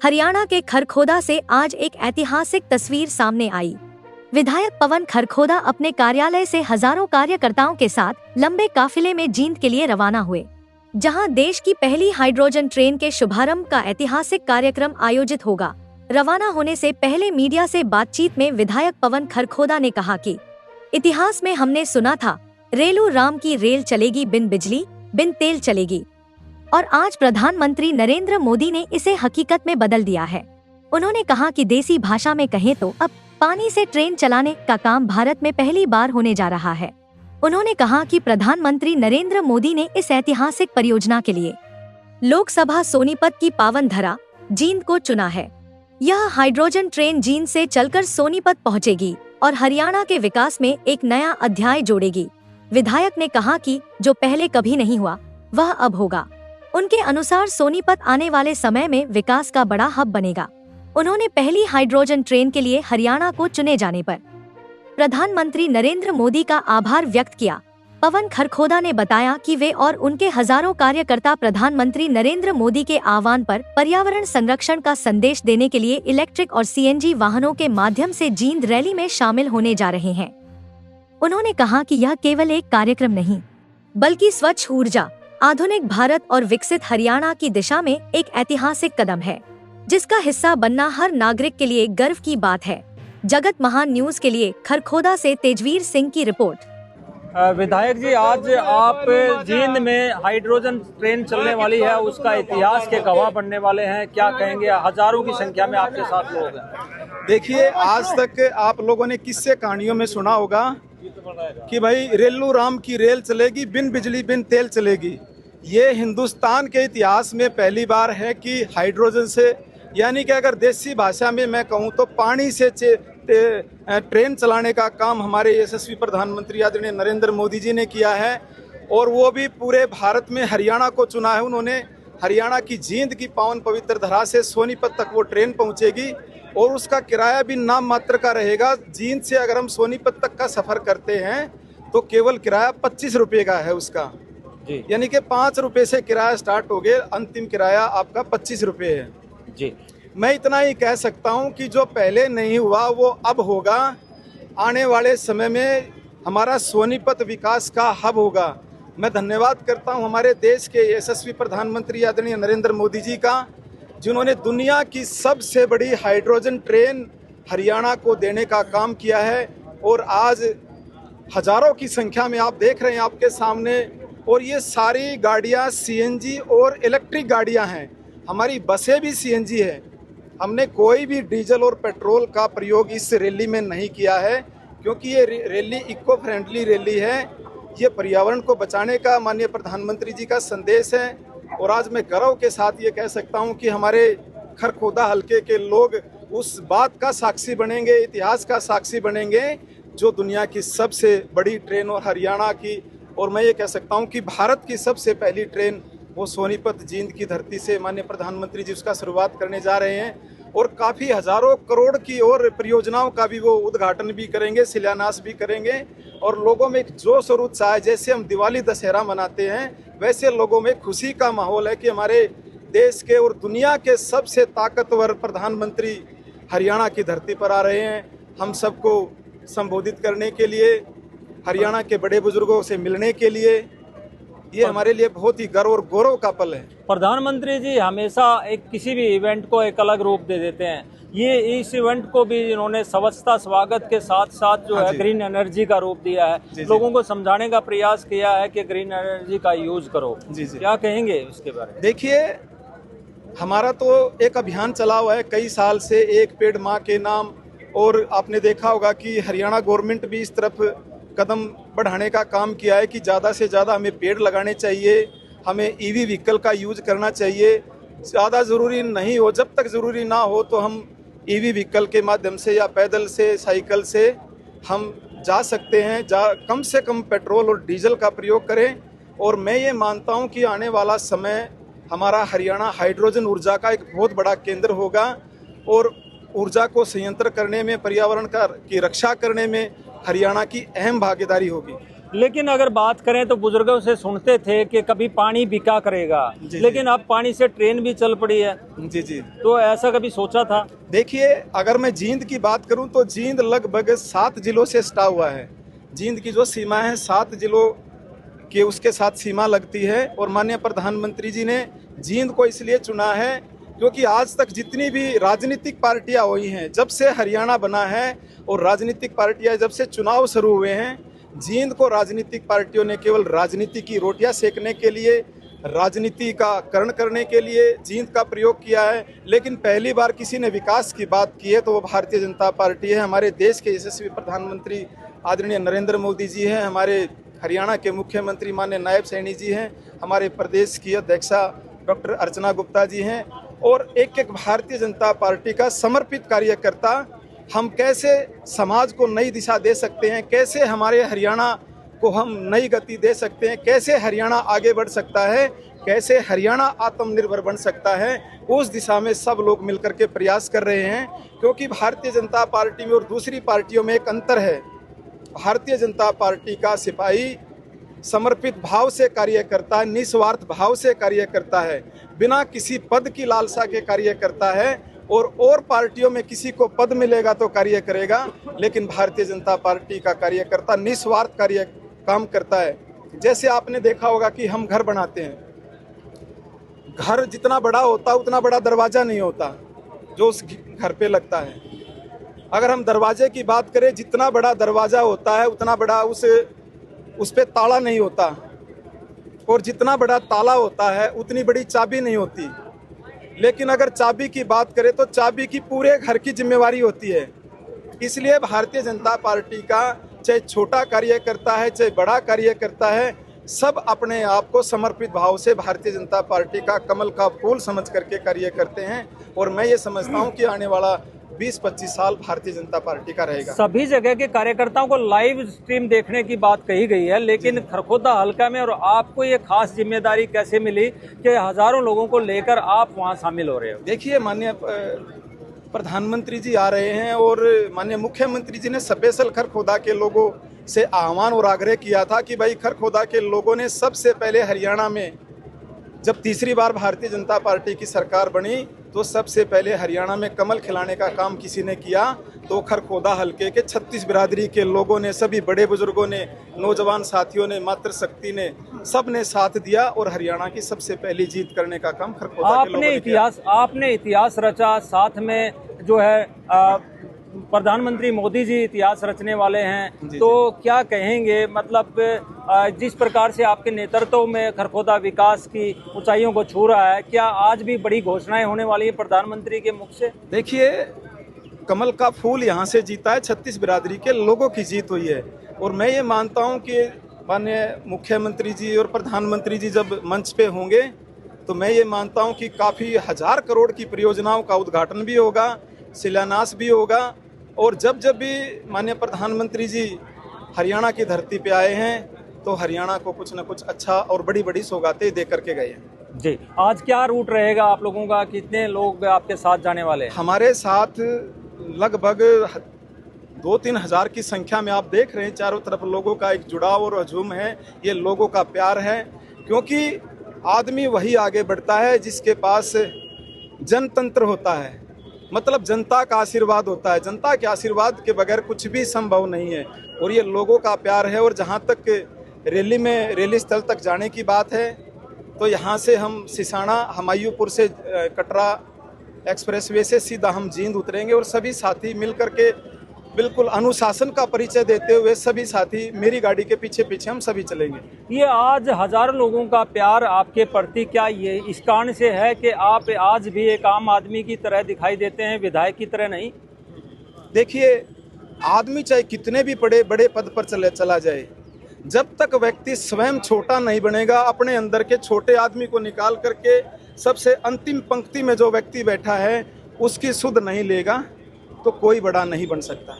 हरियाणा के खरखोदा से आज एक ऐतिहासिक तस्वीर सामने आई। विधायक पवन खरखोदा अपने कार्यालय से हजारों कार्यकर्ताओं के साथ लंबे काफिले में जींद के लिए रवाना हुए, जहां देश की पहली हाइड्रोजन ट्रेन के शुभारंभ का ऐतिहासिक कार्यक्रम आयोजित होगा। रवाना होने से पहले मीडिया से बातचीत में विधायक पवन खरखोदा ने कहा कि इतिहास में हमने सुना था, रेलू राम की रेल चलेगी बिन बिजली बिन तेल चलेगी, और आज प्रधानमंत्री नरेंद्र मोदी ने इसे हकीकत में बदल दिया है। उन्होंने कहा कि देसी भाषा में कहें तो अब पानी से ट्रेन चलाने का काम भारत में पहली बार होने जा रहा है। उन्होंने कहा कि प्रधानमंत्री नरेंद्र मोदी ने इस ऐतिहासिक परियोजना के लिए लोकसभा सोनीपत की पावन धरा जींद को चुना है। यह हाइड्रोजन ट्रेन जींद से चलकर सोनीपत पहुंचेगी और हरियाणा के विकास में एक नया अध्याय जोड़ेगी। विधायक ने कहा कि जो पहले कभी नहीं हुआ वह अब होगा। उनके अनुसार सोनीपत आने वाले समय में विकास का बड़ा हब बनेगा। उन्होंने पहली हाइड्रोजन ट्रेन के लिए हरियाणा को चुने जाने पर प्रधानमंत्री नरेंद्र मोदी का आभार व्यक्त किया। पवन खरखोदा ने बताया कि वे और उनके हजारों कार्यकर्ता प्रधानमंत्री नरेंद्र मोदी के आह्वान पर पर्यावरण संरक्षण का संदेश देने के लिए इलेक्ट्रिक और सीएनजी वाहनों के माध्यम से जींद रैली में शामिल होने जा रहे हैं। उन्होंने कहा कि यह केवल एक कार्यक्रम नहीं, बल्कि स्वच्छ ऊर्जा, आधुनिक भारत और विकसित हरियाणा की दिशा में एक ऐतिहासिक कदम है, जिसका हिस्सा बनना हर नागरिक के लिए गर्व की बात है। जगत महान न्यूज के लिए खरखोदा से तेजवीर सिंह की रिपोर्ट। विधायक जी, आज आप जींद में हाइड्रोजन ट्रेन चलने वाली है, उसका इतिहास के गवाह बनने वाले हैं, क्या कहेंगे? हजारों की संख्या में आपके साथ लोग हैं। देखिए, आज तक आप लोगों ने किस्से कहानियों में सुना होगा कि भाई रेलू राम की रेल चलेगी बिन बिजली बिन तेल चलेगी। ये हिंदुस्तान के इतिहास में पहली बार है कि हाइड्रोजन से, यानी कि अगर देसी भाषा में मैं कहूँ तो पानी से ट्रेन चलाने का काम हमारे यशस्वी प्रधानमंत्री आदरणीय नरेंद्र मोदी जी ने किया है, और वो भी पूरे भारत में हरियाणा को चुना है उन्होंने। हरियाणा की जींद की पावन पवित्र धरा से सोनीपत तक वो ट्रेन पहुंचेगी और उसका किराया भी नाम मात्र का रहेगा। जींद से अगर हम सोनीपत तक का सफर करते हैं तो केवल किराया 25 रुपये का है उसका, यानी कि 5 रुपये से किराया स्टार्ट हो गया, अंतिम किराया आपका 25 रुपये है जी। मैं इतना ही कह सकता हूं कि जो पहले नहीं हुआ वो अब होगा। आने वाले समय में हमारा सोनीपत विकास का हब होगा। मैं धन्यवाद करता हूं हमारे देश के यशस्वी प्रधानमंत्री आदरणीय नरेंद्र मोदी जी का, जिन्होंने दुनिया की सबसे बड़ी हाइड्रोजन ट्रेन हरियाणा को देने का काम किया है। और आज हजारों की संख्या में आप देख रहे हैं आपके सामने, और ये सारी गाड़ियां सीएनजी और इलेक्ट्रिक गाड़ियां हैं। हमारी बसें भी सीएनजी है। हमने कोई भी डीजल और पेट्रोल का प्रयोग इस रैली में नहीं किया है, क्योंकि ये रैली इको फ्रेंडली रैली है। ये पर्यावरण को बचाने का माननीय प्रधानमंत्री जी का संदेश है। और आज मैं गर्व के साथ ये कह सकता हूँ कि हमारे खरखोदा हलके के लोग उस बात का साक्षी बनेंगे, इतिहास का साक्षी बनेंगे, जो दुनिया की सबसे बड़ी ट्रेन और हरियाणा की, और मैं ये कह सकता हूँ कि भारत की सबसे पहली ट्रेन वो सोनीपत जींद की धरती से माननीय प्रधानमंत्री जी उसका शुरुआत करने जा रहे हैं। और काफ़ी हजारों करोड़ की और परियोजनाओं का भी वो उद्घाटन भी करेंगे, शिलान्यास भी करेंगे। और लोगों में एक जोश और उत्साह है। जैसे हम दिवाली दशहरा मनाते हैं, वैसे लोगों में खुशी का माहौल है कि हमारे देश के और दुनिया के सबसे ताकतवर प्रधानमंत्री हरियाणा की धरती पर आ रहे हैं, हम सबको संबोधित करने के लिए, हरियाणा के बड़े बुजुर्गों से मिलने के लिए। ये हमारे लिए बहुत ही गर्व और गौरव का पल है। प्रधानमंत्री जी हमेशा एक किसी भी इवेंट को एक अलग रूप दे देते हैं। ये इस इवेंट को भी इन्होंने स्वच्छता स्वागत के साथ साथ जो है ग्रीन एनर्जी का रूप दिया है। लोगों को समझाने का प्रयास किया है कि ग्रीन एनर्जी का यूज करो। क्या कहेंगे उसके बारे में? देखिए, हमारा तो एक अभियान चला हुआ है कई साल से, एक पेड़ माँ के नाम। और आपने देखा होगा कि हरियाणा गवर्नमेंट भी इस तरफ कदम बढ़ाने का काम किया है कि ज़्यादा से ज़्यादा हमें पेड़ लगाने चाहिए, हमें ईवी व्हीकल का यूज करना चाहिए। ज़्यादा ज़रूरी नहीं हो, जब तक ज़रूरी ना हो तो हम ईवी व्हीकल के माध्यम से या पैदल से, साइकिल से हम जा सकते हैं। कम से कम पेट्रोल और डीजल का प्रयोग करें। और मैं ये मानता हूँ कि आने वाला समय हमारा हरियाणा हाइड्रोजन ऊर्जा का एक बहुत बड़ा केंद्र होगा, और ऊर्जा को संयंत्र करने में, पर्यावरण की रक्षा करने में हरियाणा की अहम भागीदारी होगी। लेकिन अगर बात करें तो बुजुर्गों से सुनते थे कि कभी पानी बिका करेगा, लेकिन अब पानी से ट्रेन भी चल पड़ी है। जी जी। तो ऐसा कभी सोचा था? देखिए, अगर मैं जींद की बात करूं तो जींद लगभग 7 जिलों से सटा हुआ है। जींद की जो सीमा है 7 जिलों के उसके साथ सीमा लगती है। और माननीय प्रधानमंत्री जी ने जींद को इसलिए चुना है क्योंकि आज तक जितनी भी राजनीतिक पार्टियां हुई हैं, जब से हरियाणा बना है और राजनीतिक पार्टियां जब से चुनाव शुरू हुए हैं, जींद को राजनीतिक पार्टियों ने केवल राजनीति की रोटियां सेकने के लिए, राजनीति का करण करने के लिए जींद का प्रयोग किया है। लेकिन पहली बार किसी ने विकास की बात की है तो वो भारतीय जनता पार्टी है। हमारे देश के यशस्वी प्रधानमंत्री आदरणीय नरेंद्र मोदी जी हैं, हमारे हरियाणा के मुख्यमंत्री माननीय नायब सैनी जी हैं, हमारे प्रदेश की अध्यक्षा डॉक्टर अर्चना गुप्ता जी हैं, और एक एक भारतीय जनता पार्टी का समर्पित कार्यकर्ता। हम कैसे समाज को नई दिशा दे सकते हैं, कैसे हमारे हरियाणा को हम नई गति दे सकते हैं, कैसे हरियाणा आगे बढ़ सकता है, कैसे हरियाणा आत्मनिर्भर बन सकता है, उस दिशा में सब लोग मिलकर के प्रयास कर रहे हैं। क्योंकि भारतीय जनता पार्टी में और दूसरी पार्टियों में एक अंतर है। भारतीय जनता पार्टी का सिपाही समर्पित भाव से कार्य करता है, निस्वार्थ भाव से कार्य करता है, बिना किसी पद की लालसा के कार्य करता है। और पार्टियों में किसी को पद मिलेगा तो कार्य करेगा, लेकिन भारतीय जनता पार्टी का कार्यकर्ता निस्वार्थ कार्य काम करता है। जैसे आपने देखा होगा कि हम घर बनाते हैं, घर जितना बड़ा होता उतना बड़ा दरवाजा नहीं होता जो उस घर पे लगता है। अगर हम दरवाजे की बात करें, जितना बड़ा दरवाजा होता है उतना बड़ा उस पे ताला नहीं होता, और जितना बड़ा ताला होता है उतनी बड़ी चाबी नहीं होती। लेकिन अगर चाबी की बात करें तो चाबी की पूरे घर की जिम्मेवारी होती है। इसलिए भारतीय जनता पार्टी का चाहे छोटा कार्यकर्ता है चाहे बड़ा कार्यकर्ता है, सब अपने आप को समर्पित भाव से भारतीय जनता पार्टी का कमल का फूल समझ करके कार्य करते हैं। और मैं ये समझता हूँ कि आने वाला 20-25 साल भारतीय जनता पार्टी का रहेगा। सभी जगह के कार्यकर्ताओं को लाइव स्ट्रीम देखने की बात कही गई है, लेकिन खरखोदा हल्का में और आपको ये खास जिम्मेदारी कैसे मिली कि हजारों लोगों को लेकर आप वहां शामिल हो रहे हो? देखिए, माननीय प्रधानमंत्री जी आ रहे हैं और माननीय मुख्यमंत्री जी ने स्पेशल खरखोदा के लोगों से आह्वान और आग्रह किया था कि भाई, खरखोदा के लोगों ने सबसे पहले हरियाणा में जब तीसरी बार भारतीय जनता पार्टी की सरकार बनी तो सबसे पहले हरियाणा में कमल खिलाने का काम किसी ने किया तो खरखोदा हल्के के 36 बिरादरी के लोगों ने, सभी बड़े बुजुर्गों ने, नौजवान साथियों ने, मातृशक्ति ने, सब ने साथ दिया और हरियाणा की सबसे पहली जीत करने का काम खरखोदा के लोगों ने किया। आपने इतिहास रचा, साथ में जो है प्रधानमंत्री मोदी जी इतिहास रचने वाले हैं। तो क्या कहेंगे, मतलब जिस प्रकार से आपके नेतृत्व में खरखोदा विकास की ऊंचाइयों को छू रहा है, क्या आज भी बड़ी घोषणाएं होने वाली हैं प्रधानमंत्री के मुख से? देखिए, कमल का फूल यहाँ से जीता है, 36 बिरादरी के लोगों की जीत हुई है। और मैं ये मानता हूँ कि माननीय मुख्यमंत्री जी और प्रधानमंत्री जी जब मंच पे होंगे तो मैं ये मानता हूँ कि काफ़ी 1000 करोड़ की परियोजनाओं का उद्घाटन भी होगा, शिलान्यास भी होगा। और जब भी माननीय प्रधानमंत्री जी हरियाणा की धरती पे आए हैं तो हरियाणा को कुछ न कुछ अच्छा और बड़ी बड़ी सौगातें दे करके गए हैं। जी, आज क्या रूट रहेगा आप लोगों का? कितने लोग आपके साथ जाने वाले हैं? हमारे साथ लगभग 2-3 हज़ार की संख्या में आप देख रहे हैं, चारों तरफ लोगों का एक जुड़ाव और हजूम है। ये लोगों का प्यार है, क्योंकि आदमी वही आगे बढ़ता है जिसके पास जनतंत्र होता है, मतलब जनता का आशीर्वाद होता है। जनता के आशीर्वाद के बगैर कुछ भी संभव नहीं है। और ये लोगों का प्यार है। और जहाँ तक रैली स्थल तक जाने की बात है तो यहाँ से हम सिसाना, हमायूपुर से कटरा एक्सप्रेसवे से सीधा हम जींद उतरेंगे और सभी साथी मिल करके बिल्कुल अनुशासन का परिचय देते हुए सभी साथी मेरी गाड़ी के पीछे पीछे हम सभी चलेंगे। ये आज हजारों लोगों का प्यार आपके प्रति, क्या ये इस कारण से है कि आप आज भी एक आम आदमी की तरह दिखाई देते हैं, विधायक की तरह नहीं? देखिए, आदमी चाहे कितने भी बड़े बड़े पद पर चला जाए, जब तक व्यक्ति स्वयं छोटा नहीं बनेगा, अपने अंदर के छोटे आदमी को निकाल करके सबसे अंतिम पंक्ति में जो व्यक्ति बैठा है उसकी सुध नहीं लेगा तो कोई बड़ा नहीं बन सकता।